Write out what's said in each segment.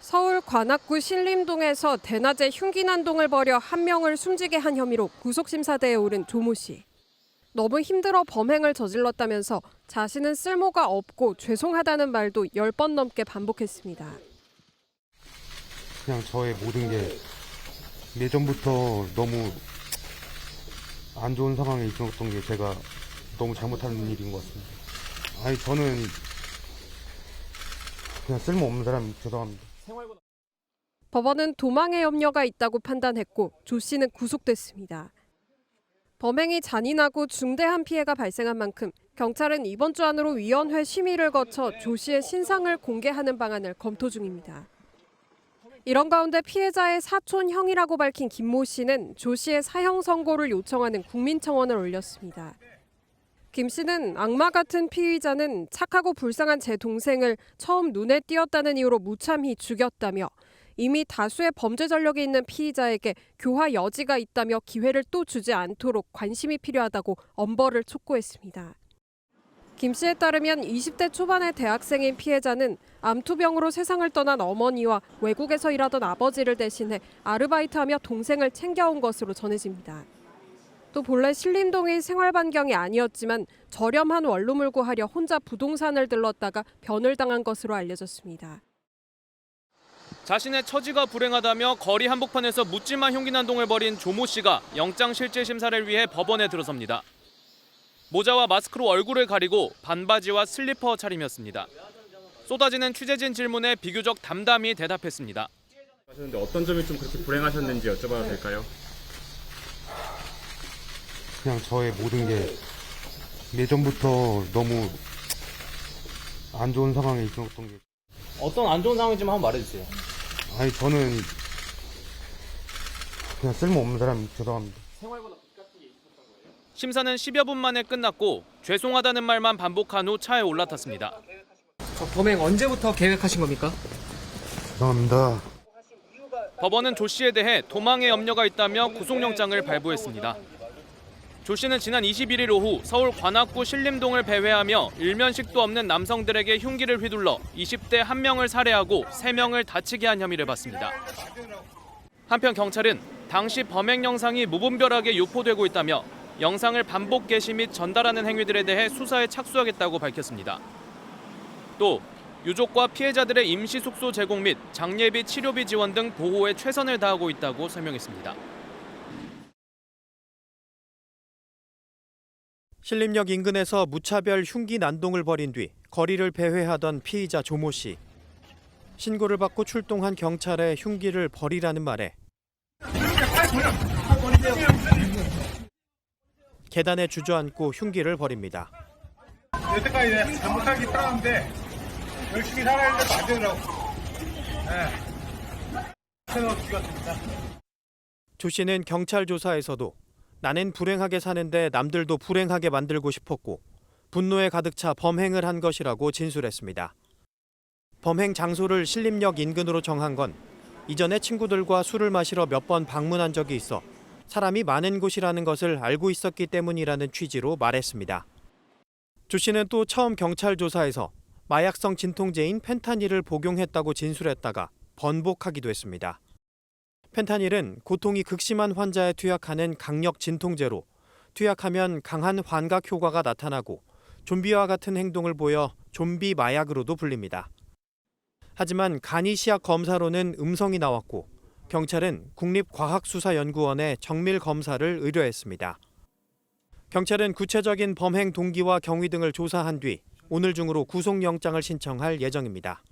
서울 관악구 신림동에서 대낮에 흉기난동을 벌여 한 명을 숨지게 한 혐의로 구속심사대에 오른 조모 씨. 너무 힘들어 범행을 저질렀다면서 자신은 쓸모가 없고 죄송하다는 말도 10번 넘게 반복했습니다. 그냥 저의 모든 게 예전부터 너무 안 좋은 상황에 있었던 게 제가 너무 잘못한 일인 것 같습니다. 아니 저는 그냥 쓸모없는 사람 죄송합니다. 법원은 도망의 염려가 있다고 판단했고 조 씨는 구속됐습니다. 범행이 잔인하고 중대한 피해가 발생한 만큼 경찰은 이번 주 안으로 위원회 심의를 거쳐 조 씨의 신상을 공개하는 방안을 검토 중입니다. 이런 가운데 피해자의 사촌 형이라고 밝힌 김모 씨는 조 씨의 사형 선고를 요청하는 국민청원을 올렸습니다. 김 씨는 악마 같은 피의자는 착하고 불쌍한 제 동생을 처음 눈에 띄었다는 이유로 무참히 죽였다며 이미 다수의 범죄 전력이 있는 피의자에게 교화 여지가 있다며 기회를 또 주지 않도록 관심이 필요하다고 엄벌을 촉구했습니다. 김 씨에 따르면 20대 초반의 대학생인 피해자는 암투병으로 세상을 떠난 어머니와 외국에서 일하던 아버지를 대신해 아르바이트하며 동생을 챙겨온 것으로 전해집니다. 또 본래 신림동이 생활 반경이 아니었지만 저렴한 원룸을 구하려 혼자 부동산을 들렀다가 변을 당한 것으로 알려졌습니다. 자신의 처지가 불행하다며 거리 한복판에서 묻지마 흉기난동을 벌인 조모 씨가 영장실질심사를 위해 법원에 들어섭니다. 모자와 마스크로 얼굴을 가리고 반바지와 슬리퍼 차림이었습니다. 쏟아지는 취재진 질문에 비교적 담담히 대답했습니다. 하셨는데 어떤 점이 좀 그렇게 불행하셨는지 여쭤봐도 될까요? 그냥 저의 모든 게 예전부터 너무 안 좋은 상황에 있었던 게 어떤 안 좋은 상황인지 한번 말해주세요. 아니 저는 그냥 쓸모없는 사람 죄송합니다. 심사는 10여 분 만에 끝났고 죄송하다는 말만 반복한 후 차에 올라탔습니다. 범행 언제부터 계획하신 겁니까? 죄송합니다. 법원은 조 씨에 대해 도망의 염려가 있다며 구속영장을 발부했습니다. 조 씨는 지난 21일 오후 서울 관악구 신림동을 배회하며 일면식도 없는 남성들에게 흉기를 휘둘러 20대 1명을 살해하고 3명을 다치게 한 혐의를 받습니다. 한편 경찰은 당시 범행 영상이 무분별하게 유포되고 있다며 영상을 반복 게시 및 전달하는 행위들에 대해 수사에 착수하겠다고 밝혔습니다. 또 유족과 피해자들의 임시 숙소 제공 및 장례비 치료비 지원 등 보호에 최선을 다하고 있다고 설명했습니다. 신림역 인근에서 무차별 흉기 난동을 벌인 뒤 거리를 배회하던 피의자 조모 씨. 신고를 받고 출동한 경찰에 흉기를 버리라는 말에 계단에 주저앉고 흉기를 버립니다. 여태까지 잘못하기 따랐는데 열심히 살아야 될 안 되더라고. 조 씨는 경찰 조사에서도 나는 불행하게 사는데 남들도 불행하게 만들고 싶었고 분노에 가득 차 범행을 한 것이라고 진술했습니다. 범행 장소를 신림역 인근으로 정한 건 이전에 친구들과 술을 마시러 몇 번 방문한 적이 있어 사람이 많은 곳이라는 것을 알고 있었기 때문이라는 취지로 말했습니다. 조 씨는 또 처음 경찰 조사에서 마약성 진통제인 펜타닐을 복용했다고 진술했다가 번복하기도 했습니다. 펜타닐은 고통이 극심한 환자에 투약하는 강력 진통제로 투약하면 강한 환각 효과가 나타나고 좀비와 같은 행동을 보여 좀비 마약으로도 불립니다. 하지만 간이 시약 검사로는 음성이 나왔고 경찰은 국립과학수사연구원에 정밀 검사를 의뢰했습니다. 경찰은 구체적인 범행 동기와 경위 등을 조사한 뒤 오늘 중으로 구속영장을 신청할 예정입니다.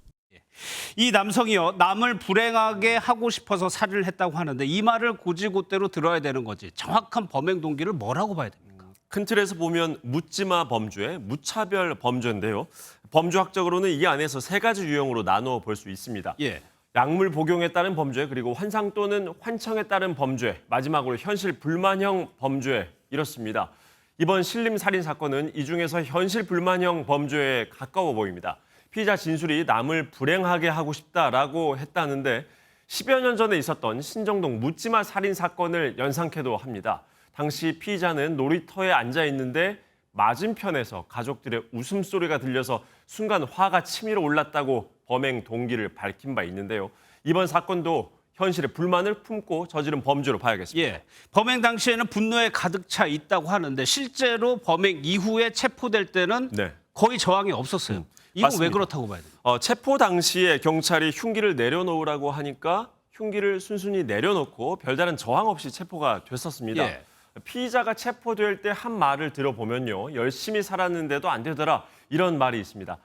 이 남성이요, 남을 불행하게 하고 싶어서 살인을 했다고 하는데 이 말을 고지고대로 들어야 되는 거지. 정확한 범행 동기를 뭐라고 봐야 됩니까? 큰 틀에서 보면 묻지마 범죄, 무차별 범죄인데요. 범죄학적으로는 이 안에서 세 가지 유형으로 나누어 볼 수 있습니다. 예. 약물 복용에 따른 범죄, 그리고 환상 또는 환청에 따른 범죄, 마지막으로 현실 불만형 범죄 이렇습니다. 이번 신림 살인 사건은 이 중에서 현실 불만형 범죄에 가까워 보입니다. 피의자 진술이 남을 불행하게 하고 싶다라고 했다는데 10여 년 전에 있었던 신정동 묻지마 살인 사건을 연상케도 합니다. 당시 피의자는 놀이터에 앉아 있는데 맞은편에서 가족들의 웃음소리가 들려서 순간 화가 치밀어 올랐다고 범행 동기를 밝힌 바 있는데요. 이번 사건도 현실에 불만을 품고 저지른 범죄로 봐야겠습니다. 예, 범행 당시에는 분노에 가득 차 있다고 하는데 실제로 범행 이후에 체포될 때는 네. 거의 저항이 없었어요. 이건 맞습니다. 왜 그렇다고 봐야 돼요? 체포 당시에 경찰이 흉기를 내려놓으라고 하니까 흉기를 순순히 내려놓고 별다른 저항 없이 체포가 됐었습니다. 예. 피의자가 체포될 때 한 말을 들어보면요. 열심히 살았는데도 안 되더라 이런 말이 있습니다.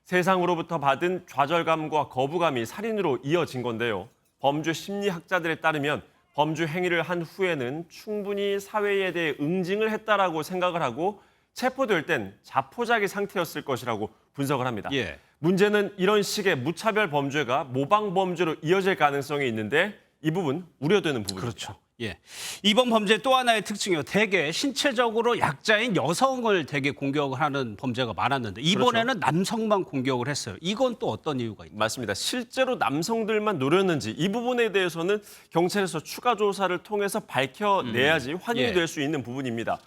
세상으로부터 받은 좌절감과 거부감이 살인으로 이어진 건데요. 범죄 심리학자들에 따르면 범죄 행위를 한 후에는 충분히 사회에 대해 응징을 했다라고 생각을 하고 체포될 땐 자포자기 상태였을 것이라고 분석을 합니다. 예. 문제는 이런 식의 무차별 범죄가 모방 범죄로 이어질 가능성이 있는데 이 부분 우려되는 부분입니다. 그렇죠. 예. 이번 범죄 또 하나의 특징이요. 대개 신체적으로 약자인 여성을 대개 공격을 하는 범죄가 많았는데 이번에는 남성만 공격을 했어요. 이건 또 어떤 이유가 있나요? 맞습니다. 실제로 남성들만 노렸는지 이 부분에 대해서는 경찰에서 추가 조사를 통해서 밝혀내야지 확인이 될 수 있는 부분입니다.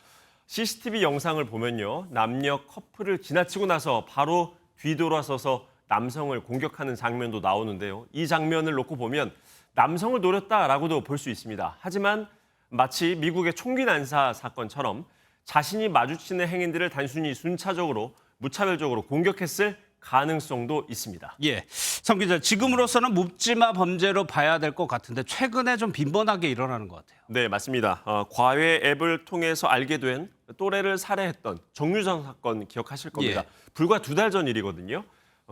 CCTV 영상을 보면요. 남녀 커플을 지나치고 나서 바로 뒤돌아서서 남성을 공격하는 장면도 나오는데요. 이 장면을 놓고 보면 남성을 노렸다라고도 볼 수 있습니다. 하지만 마치 미국의 총기 난사 사건처럼 자신이 마주치는 행인들을 단순히 순차적으로 무차별적으로 공격했을 가능성도 있습니다. 예, 성 기자, 지금으로서는 묻지마 범죄로 봐야 될 것 같은데 최근에 좀 빈번하게 일어나는 것 같아요. 네, 맞습니다. 과외 앱을 통해서 알게 된 또래를 살해했던 정유정 사건 기억하실 겁니다. 예. 불과 2달 전 일이거든요.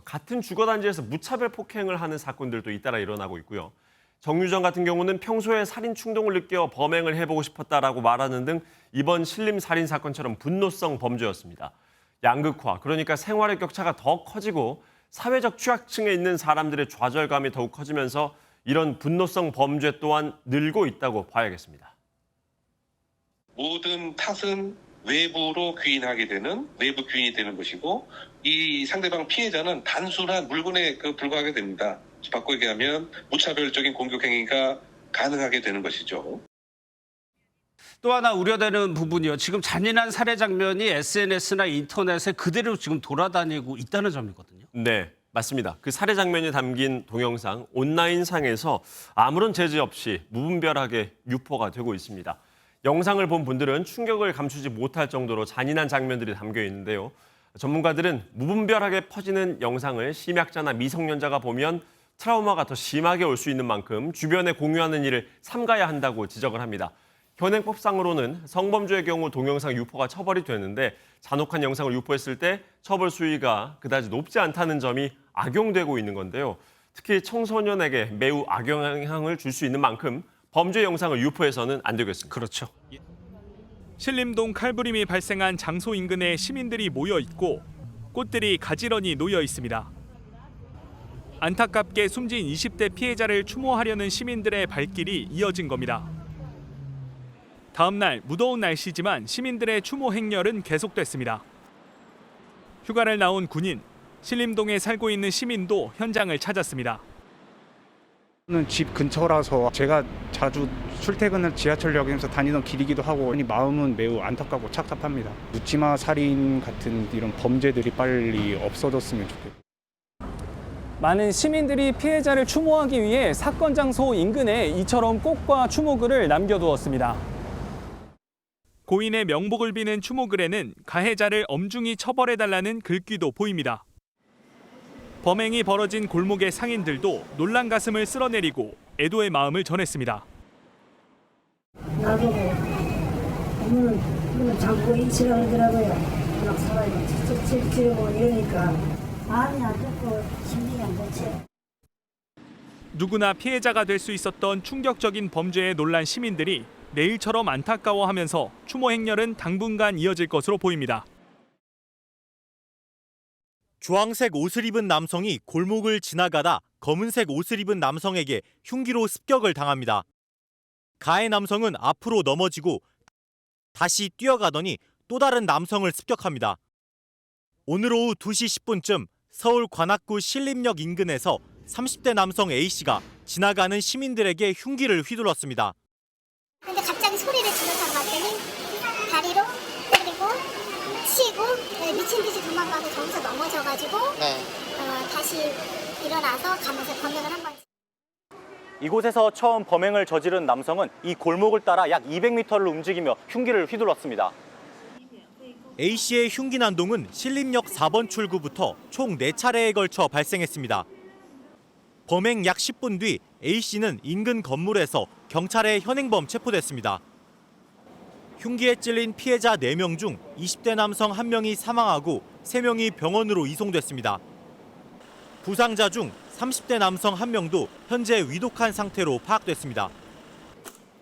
같은 주거단지에서 무차별 폭행을 하는 사건들도 잇따라 일어나고 있고요. 정유정 같은 경우는 평소에 살인 충동을 느껴 범행을 해보고 싶었다라고 말하는 등 이번 신림 살인 사건처럼 분노성 범죄였습니다. 양극화, 그러니까 생활의 격차가 더 커지고 사회적 취약층에 있는 사람들의 좌절감이 더욱 커지면서 이런 분노성 범죄 또한 늘고 있다고 봐야겠습니다. 모든 탓은 외부로 귀인하게 되는 내부 귀인이 되는 것이고 이 상대방 피해자는 단순한 물건에 불과하게 됩니다. 바꿔 얘기하면 무차별적인 공격 행위가 가능하게 되는 것이죠. 또 하나 우려되는 부분이요. 지금 잔인한 살해 장면이 SNS나 인터넷에 그대로 지금 돌아다니고 있다는 점이거든요. 네, 맞습니다. 그 살해 장면이 담긴 동영상 온라인상에서 아무런 제재 없이 무분별하게 유포가 되고 있습니다. 영상을 본 분들은 충격을 감추지 못할 정도로 잔인한 장면들이 담겨 있는데요. 전문가들은 무분별하게 퍼지는 영상을 심약자나 미성년자가 보면 트라우마가 더 심하게 올 수 있는 만큼 주변에 공유하는 일을 삼가야 한다고 지적을 합니다. 현행법상으로는 성범죄의 경우 동영상 유포가 처벌이 되는데 잔혹한 영상을 유포했을 때 처벌 수위가 그다지 높지 않다는 점이 악용되고 있는 건데요. 특히 청소년에게 매우 악영향을 줄 수 있는 만큼 범죄 영상을 유포해서는 안 되겠습니다. 그렇죠. 신림동 칼부림이 발생한 장소 인근에 시민들이 모여 있고 꽃들이 가지런히 놓여 있습니다. 안타깝게 숨진 20대 피해자를 추모하려는 시민들의 발길이 이어진 겁니다. 다음 날 무더운 날씨지만 시민들의 추모 행렬은 계속됐습니다. 휴가를 나온 군인, 신림동에 살고 있는 시민도 현장을 찾았습니다. 집 근처라서 제가 자주 출퇴근을 지하철역에서 다니던 길이기도 하고 마음은 매우 안타깝고 착잡합니다. 묻지마 살인 같은 이런 범죄들이 빨리 없어졌으면 좋겠고. 많은 시민들이 피해자를 추모하기 위해 사건 장소 인근에 이처럼 꽃과 추모글을 남겨두었습니다. 고인의 명복을 비는 추모글에는 가해자를 엄중히 처벌해달라는 글귀도 보입니다. 범행이 벌어진 골목의 상인들도 놀란 가슴을 쓸어내리고 애도의 마음을 전했습니다. 나보고 오늘은 자꾸 잊으라고 하더라고요. 막 사람이 찔찔찔고 이러니까 마음이 안 좋고 심리가 안 좋지. 누구나 피해자가 될 수 있었던 충격적인 범죄에 놀란 시민들이 내일처럼 안타까워하면서 추모 행렬은 당분간 이어질 것으로 보입니다. 주황색 옷을 입은 남성이 골목을 지나가다 검은색 옷을 입은 남성에게 흉기로 습격을 당합니다. 가해 남성은 앞으로 넘어지고 다시 뛰어가더니 또 다른 남성을 습격합니다. 오늘 오후 2시 10분쯤 서울 관악구 신림역 인근에서 30대 남성 A씨가 지나가는 시민들에게 흉기를 휘둘렀습니다. 근데 갑자기 소리를 지르면서 봤더니 다리로 때리고 치고 미친 듯이 도망가고 거기서 넘어져가지고 다시 일어나서 가면서 범행을 한 번. 이곳에서 처음 범행을 저지른 남성은 이 골목을 따라 약 200m를 움직이며 흉기를 휘둘렀습니다. A씨의 흉기 난동은 신림역 4번 출구부터 총 4차례에 걸쳐 발생했습니다. 범행 약 10분 뒤 A씨는 인근 건물에서 경찰에 현행범 체포됐습니다. 흉기에 찔린 피해자 4명 중 20대 남성 1명이 사망하고 3명이 병원으로 이송됐습니다. 부상자 중 30대 남성 1명도 현재 위독한 상태로 파악됐습니다.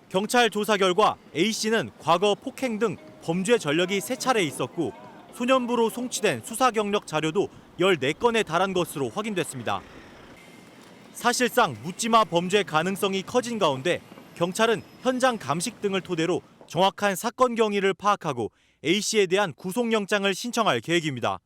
경찰 조사 결과 A씨는 과거 폭행 등 범죄 전력이 3차례 있었고 소년부로 송치된 수사 경력 자료도 14건에 달한 것으로 확인됐습니다. 사실상 묻지마 범죄 가능성이 커진 가운데 경찰은 현장 감식 등을 토대로 정확한 사건 경위를 파악하고 A씨에 대한 구속영장을 신청할 계획입니다.